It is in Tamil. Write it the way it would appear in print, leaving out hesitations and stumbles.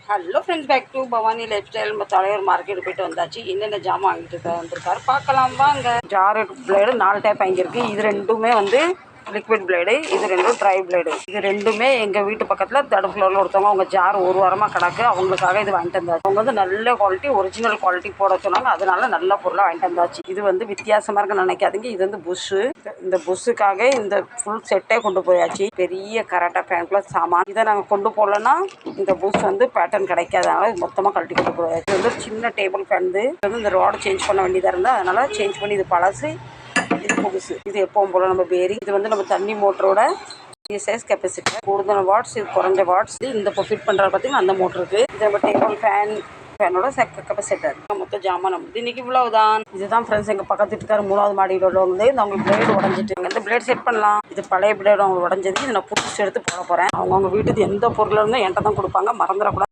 Hello friends, back to Bhavani lifestyle. நம்ம தலைவர் மார்க்கெட் போய்ட்டு வந்தாச்சு. என்னென்ன ஜாமான் வாங்கிட்டு வந்திருக்காரு பார்க்கலாம் வாங்க. ஜாரு பிளேடு 4 டைப் வாங்கியிருக்கு. இது ரெண்டுமே வந்து லிக்விட் பிளேடு, இது ரெண்டும் ட்ரை பிளேடு. இது ரெண்டுமே எங்கள் வீட்டு பக்கத்தில் தேர்ட் ஃப்ளோரில் ஒருத்தவங்க அவங்க ஜார் ஒரு வாரமாக கிடக்கு, அவங்களுக்காக இது வாங்கிட்டு வந்தாச்சு. அவங்க வந்து நல்ல குவாலிட்டி, ஒரிஜினல் குவாலிட்டி போட சொன்னாங்க, அதனால நல்ல பொருளாக வாங்கிட்டு வந்தாச்சு. இது வந்து வித்தியாசமாக இருக்குன்னு நினைக்காதீங்க. இது வந்து புஷ்ஷு. இந்த புஷ்ஷுக்காக இந்த ஃபுல் செட்டே கொண்டு போயாச்சு. பெரிய கராட்டா ஃபேன் ப்ளஸ் சாமான். இதை நாங்கள் கொண்டு போகலன்னா இந்த புஷ் வந்து பேட்டர்ன் கிடைக்காது, அதனால மொத்தமாக கழட்டி கொண்டு போயாச்சு. இது வந்து சின்ன டேபிள் ஃபேன். இது வந்து இந்த ரோடை சேஞ்ச் பண்ண வேண்டியதாக இருந்தால் அதனால சேஞ்ச் பண்ணி இது பழசு, இது புதுசு. இது எப்பவும் போல நம்ம பேரி. இது வந்து நம்ம தண்ணி மோட்டரோட சைஸ் கெப்பாசிட்டி, கூடுதல் வாட்ஸ், இது குறைஞ்ச வாட்ஸ். இந்த இப்போ ஃபிட் பண்ணுறது பார்த்தீங்கன்னா அந்த மோட்டருக்கு. இது நம்ம டேபிள் ஃபேனோட கெப்பாசிட்டர். மொத்த ஜாமான் நம்ம இன்னைக்கு இவ்வளவுதான். இதுதான் ஃப்ரெண்ட்ஸ், எங்கள் பக்கத்து வீட்டுக்கார 3வது மாடியில் உள்ளவங்க இந்த அவங்க பிளேடு உடஞ்சிட்டு இந்த பிளேட் செட் பண்ணலாம். இது பழைய பிளேடு அவங்க உடஞ்சது. இதை நான் புதுசு எடுத்து போட போகிறேன். அவங்க வீட்டுக்கு எந்த பொருள் இருந்தால் என்கிட்ட தான் கொடுப்பாங்க, மறந்துடக்கூடாது.